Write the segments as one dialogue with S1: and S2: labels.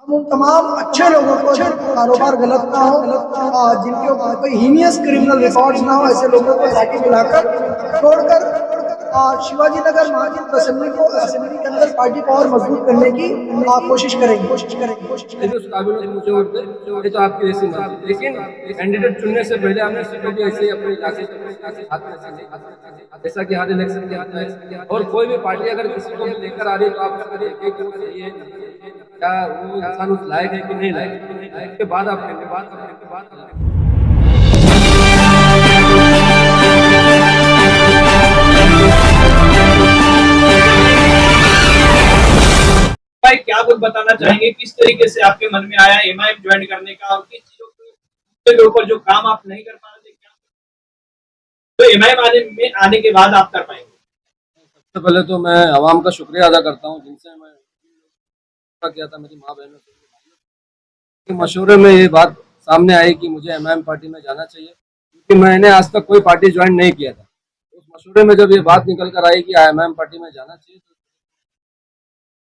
S1: उन तमाम अच्छे लोगों को जिनका कारोबार गलत ना हो, जिनके ऊपर कोई हीनियस क्रिमिनल रिकॉर्ड्स ना हो, ऐसे लोगों को पार्टी मिलाकर छोड़कर शिवाजी नगर महाजन असेंबली के अंदर पार्टी को और मजबूत करने की कोशिश करेंगे।
S2: नहीं उस काबिल तो मुझे वोट दे, ये तो आपकी ऐसी मर्जी। लेकिन कैंडिडेट चुनने से पहले आप किसी को भी ऐसे ही अपने इलाके के हाथ में ऐसा नहीं, जैसा कि हर इलेक्शन में आता है। और कोई भी पार्टी अगर किसी को भी लेकर आ रही है तो आप उसको देखें कि वो सही है, क्या वो इंसान उस लायक है कि नहीं लायक, उसके बाद आप
S3: भाई क्या कुछ बताना चाहेंगे, किस तरीके से आपके मन में आया एमआईएम ज्वाइन करने का, और किस चीजों के ऊपर जो काम आप नहीं कर पा रहे क्या तो एमआईएम आने के बाद आप कर पाएंगे?
S2: सबसे पहले तो मैं आवाम का शुक्रिया अदा करता हूँ जिनसे मैं किया था, मेरी माँ बहनों से मशवरे में ये बात सामने आई कि मुझे एमआईएम पार्टी में जाना चाहिए, क्योंकि मैंने आज तक कोई पार्टी ज्वाइन नहीं किया था। उस मशवरे में जब ये बात निकल कर आई कि एमआईएम पार्टी में जाना चाहिए तो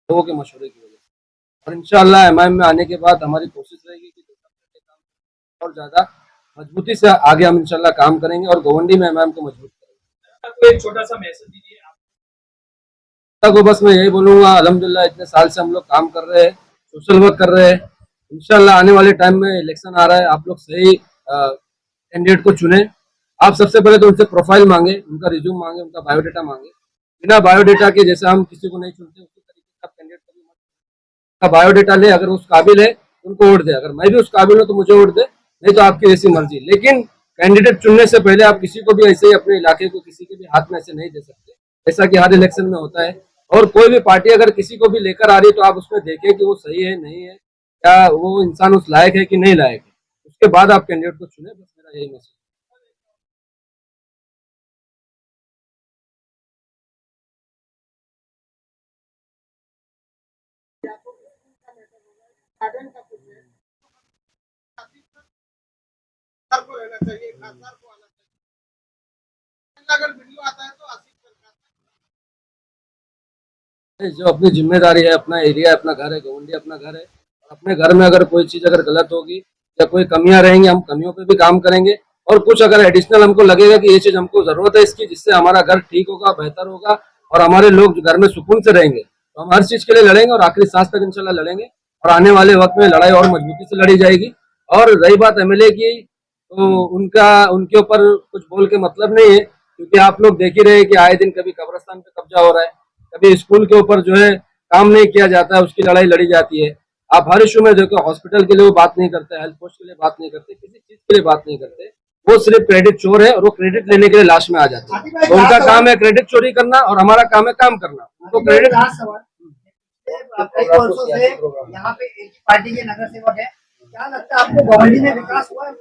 S2: लोगों के मशवरे की वजह से, और इंशाअल्लाह एमआईएम में आने के बाद हमारी कोशिश रहेगी कि और ज़्यादा मजबूती से आगे हम इंशाल्लाह काम करेंगे और गोवंडी में एमआईएम को मजबूत करेंगे।
S3: एक छोटा सा मैसेज दीजिए
S2: को बस मैं यही बोलूँगा, अल्हम्दुलिल्लाह इतने साल से हम लोग काम कर रहे हैं, सोशल वर्क कर रहे हैं। इंशाल्लाह आने वाले टाइम में इलेक्शन आ रहा है, आप लोग सही कैंडिडेट को चुने। आप सबसे पहले तो उनसे प्रोफाइल मांगे, उनका रिज्यूम मांगे, उनका बायोडाटा मांगे। बिना बायोडाटा के जैसे हम किसी को नहीं चुनते उसी तरीके से आप कैंडिडेट को भी बायोडाटा ले, अगर उस काबिल है उनको वोट दे, अगर मैं भी उस काबिल हूँ तो मुझे वोट दे, नहीं तो आपकी ऐसी मर्जी। लेकिन कैंडिडेट चुनने से पहले आप किसी को भी ऐसे ही अपने इलाके को किसी के भी हाथ में ऐसे नहीं दे सकते, जैसा कि हर इलेक्शन में होता है। और कोई भी पार्टी अगर किसी को भी लेकर आ रही है तो आप उसमें देखें कि वो सही है नहीं है, क्या वो इंसान उस लायक है कि नहीं लायक है, उसके बाद आप कैंडिडेट को चुने। बस मेरा यही मैसेज।
S4: को रहना चाहिए, खासदार को आना चाहिए। अगर वीडियो आता है तो आसिफ
S2: जो अपनी जिम्मेदारी है, अपना एरिया है, अपना घर है, गोवंडी अपना घर है, और अपने घर में अगर कोई चीज अगर गलत होगी या कोई कमियां रहेंगी, हम कमियों पे भी काम करेंगे। और कुछ अगर एडिशनल हमको लगेगा कि ये चीज हमको जरूरत है इसकी, जिससे हमारा घर ठीक होगा, बेहतर होगा और हमारे लोग घर में सुकून से रहेंगे, तो हम हर चीज के लिए लड़ेंगे और आखिरी सांस तक इंशाल्लाह लड़ेंगे। और आने वाले वक्त में लड़ाई और मजबूती से लड़ी जाएगी। और रही बात एमएलए की, तो उनके ऊपर कुछ बोल के मतलब नहीं है, क्योंकि आप लोग देख ही रहे कि आए दिन कभी कब्रिस्तान पे कब्जा हो रहा है, कभी स्कूल के ऊपर जो है काम नहीं किया जाता है, उसकी लड़ाई लड़ी जाती है। आप हर इशू में देखो, हॉस्पिटल के लिए वो बात नहीं करते, हेल्थ पोस्ट के लिए बात नहीं करते, किसी चीज के लिए बात नहीं करते। वो सिर्फ क्रेडिट चोर है और वो क्रेडिट लेने के लिए लास्ट में आ जाते हैं। तो उनका काम है क्रेडिट चोरी करना और हमारा काम है काम करना। उनको क्रेडिट
S1: कई वर्षों से यहाँ पे एक पार्टी के नगर सेवक है, क्या लगता है आपको गोवंडी में विकास हुआ है?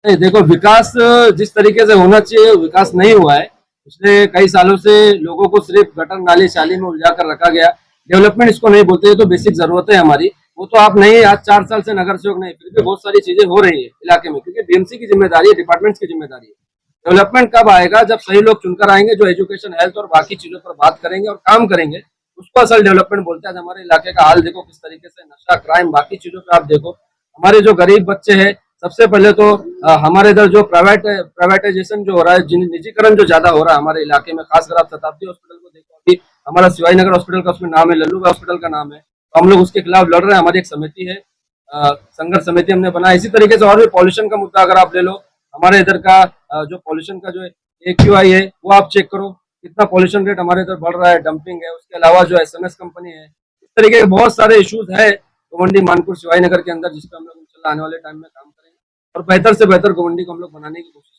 S2: नहीं, देखो विकास जिस तरीके से होना चाहिए विकास नहीं हुआ है। पिछले कई सालों से लोगों को सिर्फ गटर नाली शाली में उलझा कर रखा गया। डेवलपमेंट इसको नहीं बोलते, तो बेसिक जरूरत है हमारी, वो तो आप नहीं, आज 4 साल से नगर सेवक नहीं, फिर भी बहुत सारी चीजें हो रही है इलाके में, क्योंकि बीएमसी की जिम्मेदारी है, डिपार्टमेंट्स की जिम्मेदारी है। डेवलपमेंट कब आएगा? जब सही लोग चुनकर आएंगे, जो एजुकेशन, हेल्थ और बाकी चीजों पर बात करेंगे और काम करेंगे, उसको असल डेवलपमेंट बोलते हैं। हमारे इलाके का हाल देखो किस तरीके से, नशा, क्राइम, बाकी चीजों पर आप देखो। हमारे जो गरीब बच्चे हैं, सबसे पहले तो हमारे इधर जो प्राइवेटाइजेशन जो हो रहा है, निजीकरण जो ज्यादा हो रहा है हमारे इलाके में, खासकर आप शताब्दी हॉस्पिटल को देखो, अभी हमारा शिवाजी नगर हॉस्पिटल का उसमें नाम है, लल्लूबा हॉस्पिटल का नाम है, तो हम लोग उसके खिलाफ लड़ रहे हैं। हमारी एक समिति है, संघर्ष समिति हमने बनाई। इसी तरीके से और भी पॉल्यूशन का मुद्दा अगर आप ले लो, हमारे इधर का जो पॉल्यूशन का जो AQI है वो आप चेक करो, कितना पॉल्यूशन रेट हमारे इधर बढ़ रहा है, डंपिंग है, उसके अलावा जो SMS कंपनी है, इस तरीके के बहुत सारे इश्यूज है गोवंडी, मानपुर, शिवाजी नगर के अंदर, जिसपे हम लोग इंशाल्लाह आने वाले टाइम में काम करेंगे और बेहतर से बेहतर गोवंडी को हम लोग बनाने की कोशिश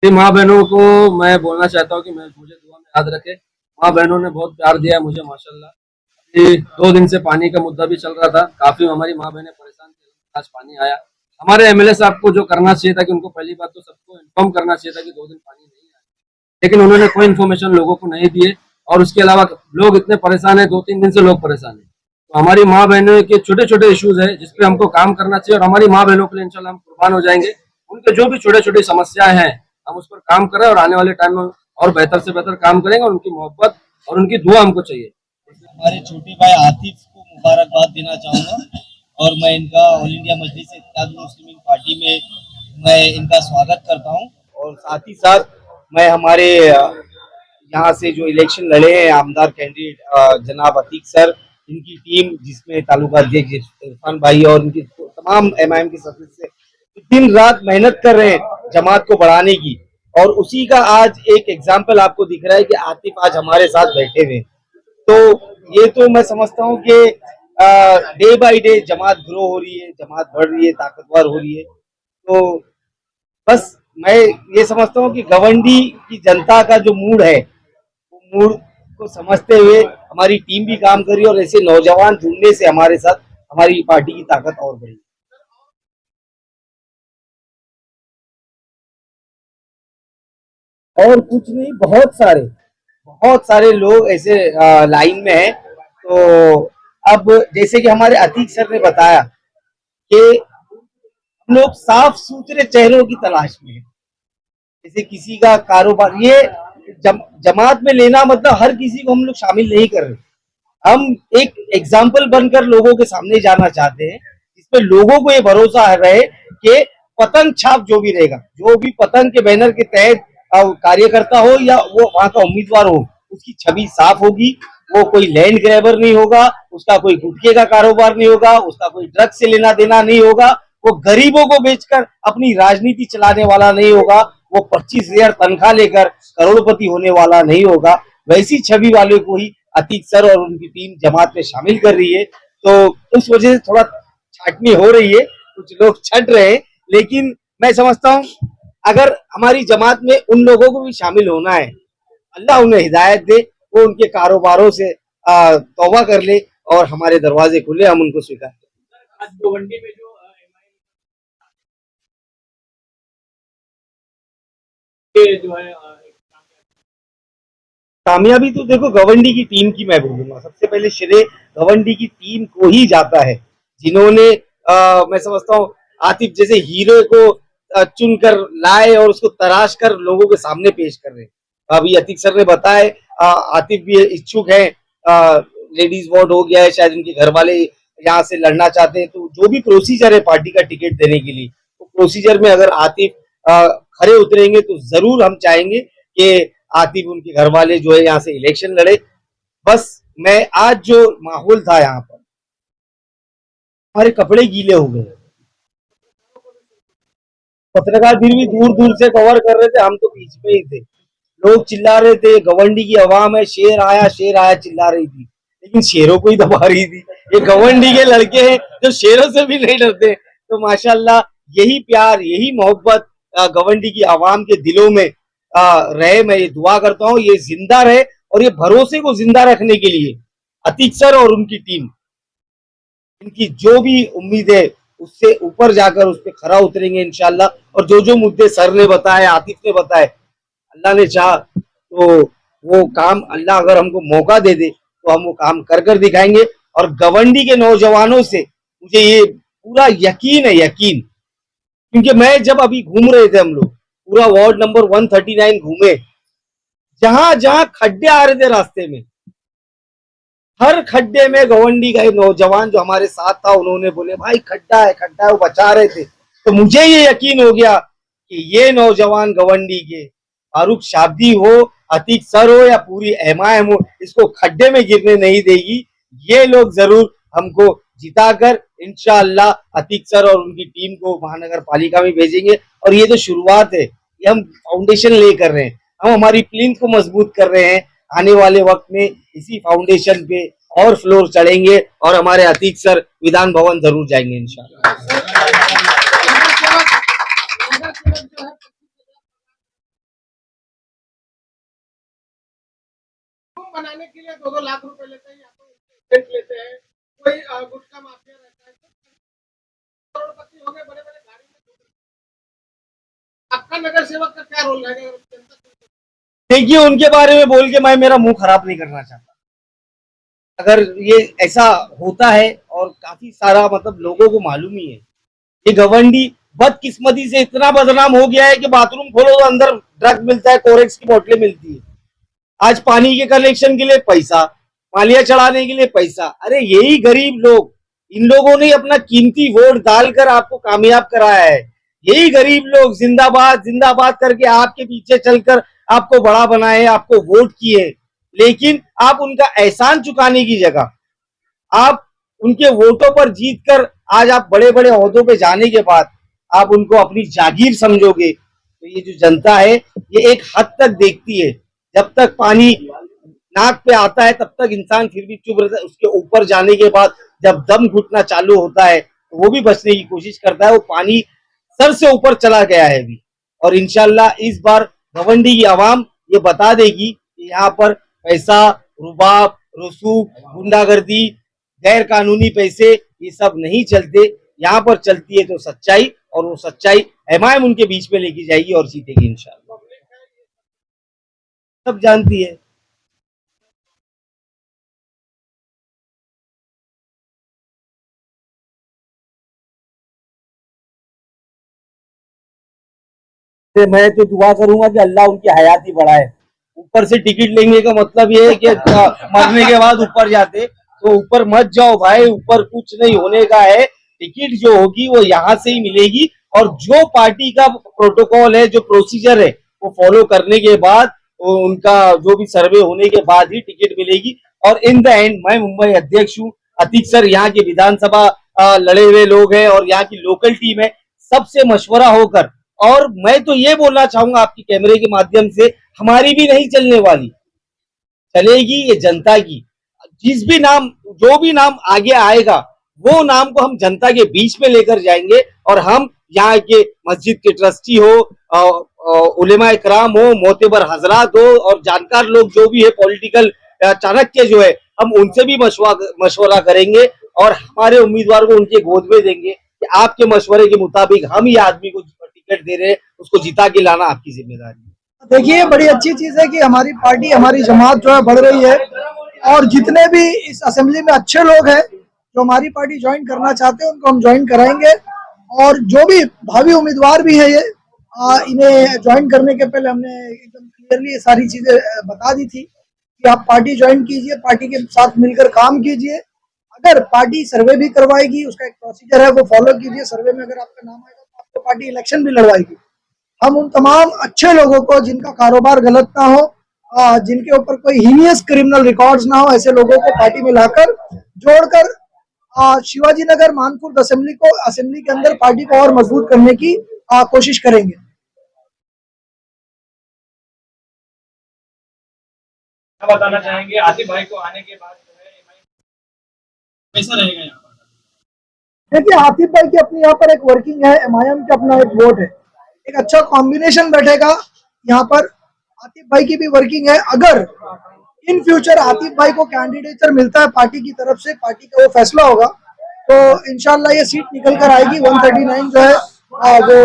S2: करेंगे। माँ बहनों को मैं बोलना चाहता हूँ कि मुझे दुआ में याद रखे। माँ बहनों ने बहुत प्यार दिया है मुझे माशाल्लाह। 2 दिन से पानी का मुद्दा भी चल रहा था, काफी हमारी माँ बहनें परेशान थी, आज पानी आया। हमारे MLA साहब को जो करना चाहिए था कि उनको पहली बात तो सबको इन्फॉर्म करना चाहिए था कि 2 दिन पानी नहीं आया, लेकिन उन्होंने कोई इन्फॉर्मेशन लोगों को नहीं दिए। और उसके अलावा लोग इतने परेशान है, 2-3 दिन से लोग परेशान है। तो हमारी माँ बहनों के छोटे छोटे इश्यूज है जिसपे हमको काम करना चाहिए, और हमारी माँ बहनों के लिए इंशाल्लाह हम कुर्बान हो जाएंगे। उनके जो भी छोटे छोटी समस्याएं हैं हम उस पर काम करें और आने वाले टाइम में और बेहतर से बेहतर काम करेंगे, और उनकी मोहब्बत और उनकी दुआ हमको चाहिए।
S5: हमारे छोटे भाई आतिफ को मुबारकबाद देना चाहूँगा और मैं इनका ऑल इंडिया मजलिस इत्तेहाद मुस्लिमीन पार्टी में मैं इनका स्वागत करता हूँ। और साथ ही साथ मैं हमारे यहाँ से जो इलेक्शन लड़े हैं आमदार कैंडिडेट जनाब अतीक सर, इनकी टीम जिसमें तालुका अध्यक्ष इरफान भाई और इनके तमाम एमआईएम के सदस्य दिन रात मेहनत कर रहे हैं जमात को बढ़ाने की, और उसी का आज एक एग्जाम्पल आपको दिख रहा है कि आतिफ आज हमारे साथ बैठे हुए। तो ये तो मैं समझता हूँ कि day by day Jamaat grow हो रही है, जमात बढ़ रही है, ताकतवर हो रही है। तो बस मैं ये समझता हूँ कि गवंडी की जनता का जो मूड है वो मूड को समझते हुए हमारी टीम भी काम कर रही है, और ऐसे नौजवान जुड़ने से हमारे साथ हमारी पार्टी की ताकत और बढ़ी। और कुछ नहीं, बहुत सारे लोग ऐसे लाइन में हैं। तो अब जैसे कि हमारे अतीक सर ने बताया कि हम लोग साफ सुथरे चेहरों की तलाश में हैं। जैसे किसी का कारोबार ये जमात में लेना मतलब हर किसी को हम लोग शामिल नहीं कर रहे। हम एक एग्जाम्पल बनकर लोगों के सामने जाना चाहते हैं जिसपे लोगों को ये भरोसा रहे कि पतंग छाप जो भी रहेगा, जो भी पतंग के बैनर के तहत कार्यकर्ता हो या वो वहां का उम्मीदवार हो, उसकी छवि साफ होगी। वो कोई लैंड ग्रैबर नहीं होगा, उसका कोई गुटखे का कारोबार नहीं होगा, उसका कोई ड्रग्स से लेना देना नहीं होगा, वो गरीबों को बेचकर अपनी राजनीति चलाने वाला नहीं होगा, वो 25,000 तनख्वाह लेकर करोड़पति होने वाला नहीं होगा। वैसी छवि वाले को ही अतीक सर और उनकी टीम जमात में शामिल कर रही है। तो उस वजह से थोड़ा छाटनी हो रही है, कुछ लोग छट रहे हैं, लेकिन मैं समझता हूँ अगर हमारी जमात में उन लोगों को भी शामिल होना है, अल्लाह उन्हें हिदायत दे, वो उनके कारोबारों से तौबा कर ले और हमारे दरवाजे खुले, हम उनको स्वीकार करें।
S3: आज गोवंडी में जो जो है
S5: कामयाबी तो देखो गवंडी की टीम की मैं बोलूंगा, सबसे पहले श्रेय गवंडी की टीम को ही जाता है, जिन्होंने मैं समझता हूँ आतिफ जैसे हीरो को चुन कर लाए और उसको तराश कर लोगों के सामने पेश कर रहे हैं। अभी अतीक सर ने बताया आतिफ भी इच्छुक है, लेडीज वोट हो गया है, शायद उनके घर वाले यहाँ से लड़ना चाहते हैं। तो जो भी प्रोसीजर है पार्टी का टिकट देने के लिए, तो प्रोसीजर में अगर आतिफ खरे उतरेंगे तो जरूर हम चाहेंगे कि आतिफ उनके घर वाले जो है यहाँ से इलेक्शन लड़े। बस मैं आज जो माहौल था यहाँ पर, हमारे कपड़े गीले हो गए, पत्रकार फिर भी दूर दूर से कवर कर रहे थे, हम तो बीच में ही थे। लोग चिल्ला रहे थे गवंडी की आवाम है, शेर आया चिल्ला रही थी, लेकिन शेरों को ही दबा रही थी। ये गवंडी के लड़के हैं जो शेरों से भी नहीं डरते। तो माशाल्लाह यही प्यार, यही मोहब्बत गवंडी की आवाम के दिलों में रहे। मैं ये दुआ करता हूँ ये जिंदा रहे, और ये भरोसे को जिंदा रखने के लिए अतीक सर और उनकी टीम, इनकी जो भी उम्मीद है उससे ऊपर जाकर उस पर खरा उतरेंगे इंशाल्लाह। और जो जो मुद्दे सर ने बताए, आतिफ ने बताए, अल्लाह ने चाहा तो वो काम, अल्लाह अगर हमको मौका दे दे तो हम वो काम कर कर दिखाएंगे। और गवंडी के नौजवानों से मुझे ये पूरा यकीन है, यकीन, क्योंकि मैं जब अभी घूम रहे थे, हम लोग पूरा वार्ड नंबर 139 घूमे, जहां जहां खड्डे आ रहे थे रास्ते में, हर खड्डे में गवंडी का नौजवान जो हमारे साथ था, उन्होंने बोले भाई खड्डा है, खड्डा है, वो बचा रहे थे। तो मुझे ये यकीन हो गया कि ये नौजवान गवंडी के, फारूक शाब्दी हो, अतीक सर हो या पूरी एमआईएम हो, इसको खड्डे में गिरने नहीं देगी। ये लोग जरूर हमको जिताकर इंशाअल्लाह अतीक सर और उनकी टीम को महानगर पालिका में भेजेंगे। और ये जो शुरुआत है, ये हम फाउंडेशन ले कर रहे हैं, हम हमारी प्लिंथ को मजबूत कर रहे हैं। आने वाले वक्त में इसी फाउंडेशन पे और फ्लोर चढ़ेंगे और हमारे अतीक सर विधान भवन जरूर जाएंगे इंशाल्लाह।
S4: बनाने के लिए 2-2 लाख रुपए लेते हैं, या तो एजेंट लेते हैं, कोई गुटखा माफिया रहता है, करोड़पति हो गए, बड़े बड़े गाड़ी में। आपका नगर सेवक का क्या रोल रहेगा जनता?
S5: देखिए उनके बारे में बोल के मैं मेरा मुंह खराब नहीं करना चाहता। अगर ये ऐसा होता है, और काफी सारा मतलब लोगों को मालूम ही है, ये गवंडी बदकिस्मती से इतना बदनाम हो गया है कि बाथरूम खोलो तो अंदर ड्रग मिलता है, कोरेक्स की बोतलें मिलती है। आज पानी के कनेक्शन के लिए पैसा, मालिया चढ़ाने के लिए पैसा। अरे यही गरीब लोग, इन लोगों ने अपना कीमती वोट डालकर आपको कामयाब कराया है। यही गरीब लोग जिंदाबाद जिंदाबाद करके आपके पीछे चलकर आपको बड़ा बनाए, आपको वोट किए, लेकिन आप उनका एहसान चुकाने की जगह आप उनके वोटों पर जीतकर आज आप बड़े बड़े ओहदों पे जाने के बाद आप उनको अपनी जागीर समझोगे। तो ये जो जनता है ये एक हद तक देखती है, जब तक पानी नाक पे आता है तब तक इंसान फिर भी चुप रहता है, उसके ऊपर जाने के बाद जब दम घुटना चालू होता है तो वो भी बचने की कोशिश करता है। वो पानी सर से ऊपर चला गया है अभी, और इंशाल्लाह इस बार घमंडी की आवाम ये बता देगी कि यहाँ पर पैसा, रुबाब, रसूख, गुंडागर्दी, गैर कानूनी पैसे ये सब नहीं चलते। यहाँ पर चलती है तो सच्चाई, और वो सच्चाई एमआईएम उनके बीच में लेके जाएगी और जीतेगी इंशाल्लाह। सब जानती है। मैं तो दुआ करूंगा कि अल्लाह उनकी हयाती बढ़ाए। ऊपर से टिकट लेंगे का मतलब ये है कि मरने के बाद ऊपर जाते, तो ऊपर मत जाओ भाई, ऊपर कुछ नहीं होने का है। टिकट जो होगी वो यहाँ से ही मिलेगी, और जो पार्टी का प्रोटोकॉल है, जो प्रोसीजर है, वो फॉलो करने के बाद उनका जो भी सर्वे होने के बाद ही टिकट मिलेगी। और इन द एंड मैं मुंबई अध्यक्ष हूँ, अतीक सर यहाँ के विधानसभा लड़े हुए लोग हैं और यहाँ की लोकल टीम है, सबसे मशवरा होकर। और मैं तो ये बोलना चाहूंगा आपके कैमरे के माध्यम से, हमारी भी नहीं चलने वाली, चलेगी ये जनता की। जिस भी नाम, जो भी नाम आगे आएगा वो नाम को हम जनता के बीच में लेकर जाएंगे, और हम यहाँ के मस्जिद के ट्रस्टी हो, उलेमा इकराम हो, मोतेबर हजरात हो, और जानकार लोग जो भी है, पॉलिटिकल चाणक्य जो है, हम उनसे भी मशवरा करेंगे और हमारे उम्मीदवार को उनके गोद में देंगे कि आपके मशवरे के मुताबिक हम ये आदमी को टिकट दे रहे हैं, उसको जिता के लाना आपकी जिम्मेदारी है।
S1: देखिए, बड़ी अच्छी चीज है कि हमारी पार्टी, हमारी जमात जो है बढ़ रही है, और जितने भी इस असेंबली में अच्छे लोग हैं जो हमारी पार्टी ज्वाइन करना चाहते हैं उनको हम ज्वाइन कराएंगे। और जो भी भावी उम्मीदवार भी है ये इन्हें ज्वाइन करने के पहले हमने एकदम क्लियरली ये सारी चीजें बता दी थी कि आप पार्टी ज्वाइन कीजिए, पार्टी के साथ मिलकर काम कीजिए। अगर पार्टी सर्वे भी करवाएगी, उसका एक प्रोसीजर है, वो फॉलो कीजिए। सर्वे में अगर आपका नाम आएगा तो आपको पार्टी इलेक्शन भी लड़वाएगी। हम उन तमाम अच्छे लोगों को जिनका कारोबार गलत ना हो, जिनके ऊपर कोई हीनियस क्रिमिनल रिकॉर्ड्स ना हो, ऐसे लोगों को पार्टी में लाकर जोड़कर शिवाजी नगर मानपुर असेंबली के अंदर पार्टी को और मजबूत करने की कोशिश करेंगे।
S3: क्या बताना चाहेंगे आतिफ भाई को आने के बाद जो है कैसा रहेगा यहाँ पर?
S1: देखिए, आतिफ भाई की अपनी यहाँ पर एक वर्किंग है, एमआईएम का अपना एक वोट है, एक अच्छा कॉम्बिनेशन बैठेगा यहाँ पर। आतिफ भाई की भी वर्किंग है। अगर इन फ्यूचर आतिफ भाई को कैंडिडेचर मिलता है पार्टी की तरफ से, पार्टी का वो फैसला होगा, तो इंशाल्लाह ये सीट निकल कर आएगी। 139 जो है वो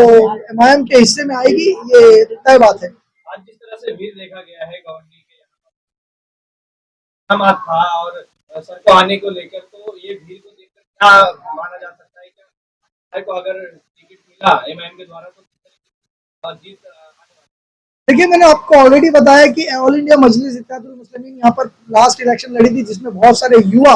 S1: एमआईएम के हिस्से में आएगी, ये तय बात है।
S3: आज जिस तरह से भीड़ देखा गया है गवर्नमेंट के यहाँ था और सर को आने को लेकर, तो ये भीड़ को देखकर क्या माना जा सकता है? क्या को अगर टिकट मिला एमआईएम के द्वारा तो जीत?
S1: देखिए, मैंने आपको ऑलरेडी बताया कि ऑल इंडिया मजलिस इत्तेहादुल मुस्लिमीन यहाँ पर लास्ट इलेक्शन लड़ी थी, जिसमें बहुत सारे युवा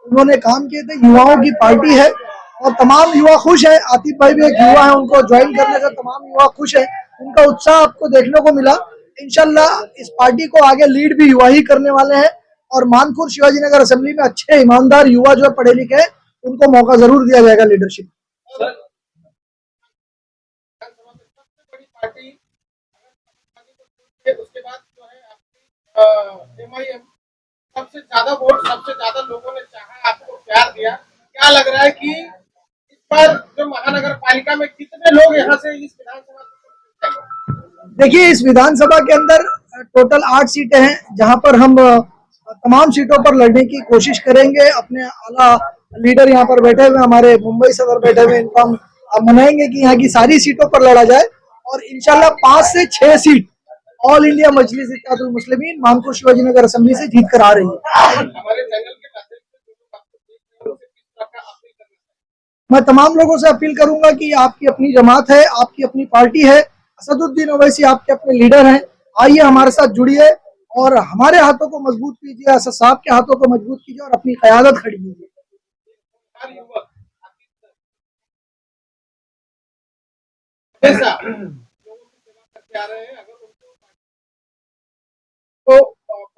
S1: उन्होंने काम किए थे। युवाओं की पार्टी है और तमाम युवा खुश है। आतिफ भाई भी एक युवा है, उनको ज्वाइन करने से तमाम युवा खुश है। उनका उत्साह आपको देखने को मिला। इंशाल्लाह इस पार्टी को आगे लीड भी युवा ही करने वाले हैं, और मानपुर शिवाजी नगर असेंबली में अच्छे ईमानदार युवा जो पढ़े लिखे हैं उनको मौका जरूर दिया जाएगा लीडरशिप।
S4: उसके बाद जो है आपकी एमआईएम सबसे ज्यादा वोट, सबसे ज्यादा लोगों ने चाहा, आपको प्यार दिया। क्या लग रहा है कि इस बार जो महानगर पालिका में कितने लोग यहाँ से इस विधानसभा?
S1: देखिए, इस विधानसभा के अंदर टोटल 8 सीटें हैं, जहां पर हम तमाम सीटों पर लड़ने की कोशिश करेंगे। अपने आला लीडर यहाँ पर बैठे हुए, हमारे मुंबई सदर बैठे हुए, इनको हम मनाएंगे कि यहाँ की सारी सीटों पर लड़ा जाए, और इंशाल्लाह 5 से 6 सीट ऑल इंडिया मजलिस इत्तेहादुल मुस्लिमीन मानपुर शिवाजी नगर असेंबली से जीत कर आ रही है। मैं तमाम लोगों से अपील करूंगा कि आपकी अपनी जमात है, आपकी अपनी पार्टी है, असदुद्दीन ओवैसी आपके अपने लीडर हैं, आइए हमारे साथ जुड़िए और हमारे हाथों को मजबूत कीजिए, असद साहब के हाथों को मजबूत कीजिए और अपनी क़यादत खड़ी कीजिए।
S4: हर युवक हमेशा लोगों की सेवा करते आ रहे हैं, अगर उनको तो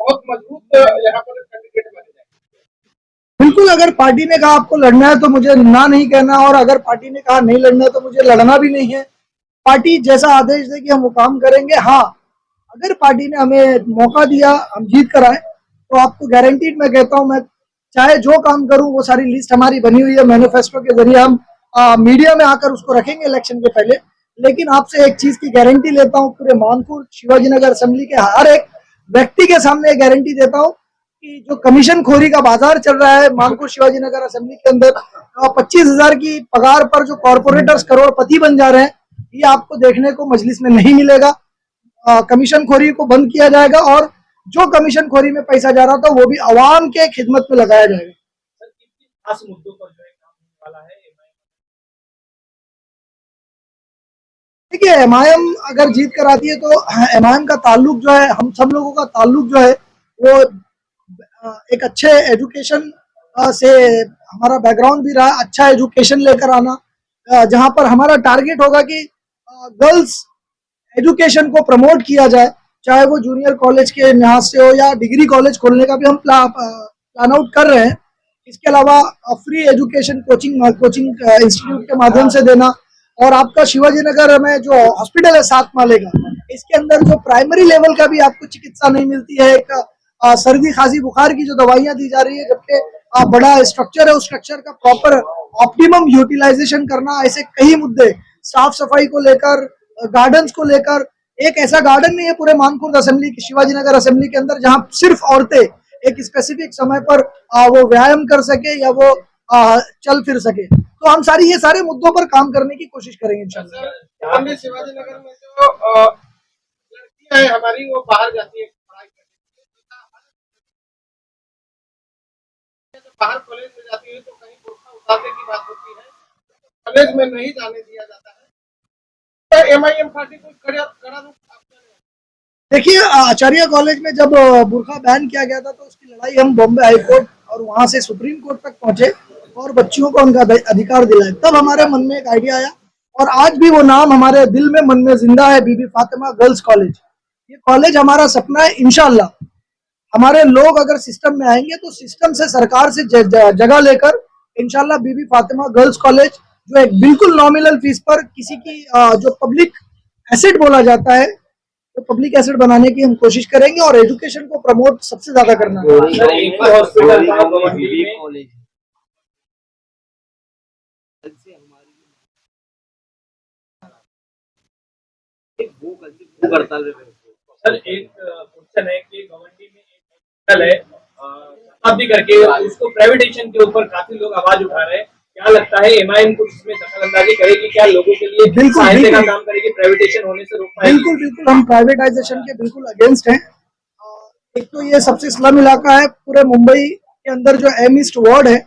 S4: बहुत मजबूत यहाँ पर कैंडिडेट बने जाए।
S1: बिल्कुल, अगर पार्टी ने कहा आपको लड़ना है तो मुझे ना नहीं कहना, और अगर पार्टी ने कहा नहीं लड़ना है तो मुझे लड़ना भी नहीं है। पार्टी जैसा आदेश देगी हम वो काम करेंगे। हाँ, अगर पार्टी ने हमें मौका दिया, हम जीत कर आए, तो आपको गारंटीड मैं कहता हूँ, मैं चाहे जो काम करूं वो सारी लिस्ट हमारी बनी हुई है मैनिफेस्टो के जरिए, हम मीडिया में आकर उसको रखेंगे इलेक्शन के पहले। लेकिन आपसे एक चीज की गारंटी लेता हूँ, पूरे मानपुर शिवाजी नगर असेंबली के हर एक व्यक्ति के सामने गारंटी देता हूँ कि जो कमीशन खोरी का बाजार चल रहा है मानपुर शिवाजी नगर असेंबली के अंदर, 25,000 की पगार पर जो कॉर्पोरेटर्स करोड़पति बन जा रहे हैं, ये आपको देखने को मजलिस में नहीं मिलेगा। कमीशन खोरी को बंद किया जाएगा और जो कमीशन खोरी में पैसा जा रहा था वो भी आवाम के खिदमत में लगाया जाएगा।
S3: सर किन खास मुद्दों पर जो है काम होने वाला है
S1: देखिए, एमआईएम अगर जीत कर आती है तो एमआईएम का ताल्लुक जो है, हम सब लोगों का ताल्लुक जो है वो एक अच्छे एजुकेशन से हमारा बैकग्राउंड भी रहा, अच्छा एजुकेशन लेकर आना, जहां पर हमारा टारगेट होगा कि गर्ल्स एजुकेशन को प्रमोट किया जाए, चाहे वो जूनियर कॉलेज के लिहाज से हो या डिग्री कॉलेज खोलने का भी हम प्लान आउट कर रहे हैं। इसके अलावा फ्री एजुकेशन कोचिंग इंस्टीट्यूट के माध्यम से देना, और आपका शिवाजी नगर में जो हॉस्पिटल है 7 माले का, इसके अंदर जो प्राइमरी लेवल का भी आपको चिकित्सा नहीं मिलती है, एक सर्दी खांसी बुखार की जो दवाइयां दी जा रही है, जबकि बड़ा स्ट्रक्चर है, उस स्ट्रक्चर का प्रॉपर ऑप्टिमम यूटिलाइजेशन करना, ऐसे कई मुद्दे, साफ सफाई को लेकर, गार्डन्स को लेकर। एक ऐसा गार्डन नहीं है पूरे मानपुर असेंबली शिवाजी नगर असेंबली के अंदर जहां सिर्फ औरतें एक स्पेसिफिक समय पर वो व्यायाम कर सके या वो चल फिर सके। तो हम ये सारे मुद्दों पर काम करने की कोशिश करेंगे इंशाल्लाह।
S4: हमने शिवाजी नगर में जो लड़कियां हैं हमारी, वो बाहर जाती है पढ़ाई करने, तो बाहर कॉलेज में जाती है तो कहीं बुर्का उतारने की बात होती है, कॉलेज में नहीं जाने दिया जाता है। तो एमआईएम पार्टी को कड़ा रुख
S1: देखिए, आचार्य कॉलेज में जब बुर्का बैन किया गया था तो उसकी लड़ाई हम बॉम्बे हाई कोर्ट और वहां से सुप्रीम कोर्ट तक पहुंचे और बच्चियों को उनका अधिकार दिलाए। तब हमारे मन में एक आइडिया आया और आज भी वो नाम हमारे दिल में, मन में जिंदा है, बीबी फातिमा गर्ल्स कॉलेज। ये कॉलेज हमारा सपना है। इंशाल्लाह हमारे लोग अगर सिस्टम में आएंगे तो सिस्टम से, सरकार से जगह लेकर इंशाल्लाह बीबी फातिमा गर्ल्स कॉलेज, जो एक बिल्कुल नॉमिनल फीस पर किसी की जो पब्लिक एसेट बोला जाता है, तो पब्लिक एसेट बनाने की हम कोशिश करेंगे और एजुकेशन को प्रमोट सबसे ज्यादा करना है।
S3: सर एक हॉस्पिटल था गवर्नमेंट में, सर एक क्वेश्चन है कि गवर्नमेंट में एक हॉस्पिटल है शताब्दी करके, उसको प्राइवेटाइजेशन के ऊपर काफी लोग आवाज उठा रहे हैं। क्या लगता है एमआईएम कुछ इसमें दखल अंदाजी करेगी? क्या लोगों के लिए सहायता का काम करेगी, प्राइवेटाइजेशन होने से रोक पाएगी?
S1: बिल्कुल बिल्कुल, हम प्राइवेटाइजेशन के बिल्कुल अगेंस्ट हैं। एक तो ये सबसे स्लम इलाका है पूरे मुंबई के अंदर, जो एम ईस्ट वार्ड है,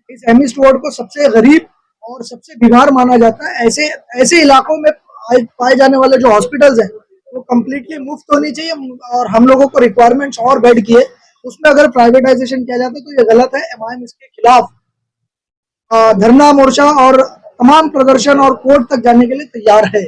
S1: इस एम ईस्ट वार्ड को सबसे गरीब और सबसे बीमार माना जाता है। ऐसे इलाकों में पाए जाने वाले जो हॉस्पिटल्स हैं वो कम्प्लीटली मुफ्त होनी चाहिए, और हम लोगों को रिक्वायरमेंट्स और बेड की है, उसमें अगर प्राइवेटाइजेशन किया जाता है तो ये गलत है। एमआईएम इसके खिलाफ धरना मोर्चा और तमाम प्रदर्शन और कोर्ट तक जाने के लिए तैयार है।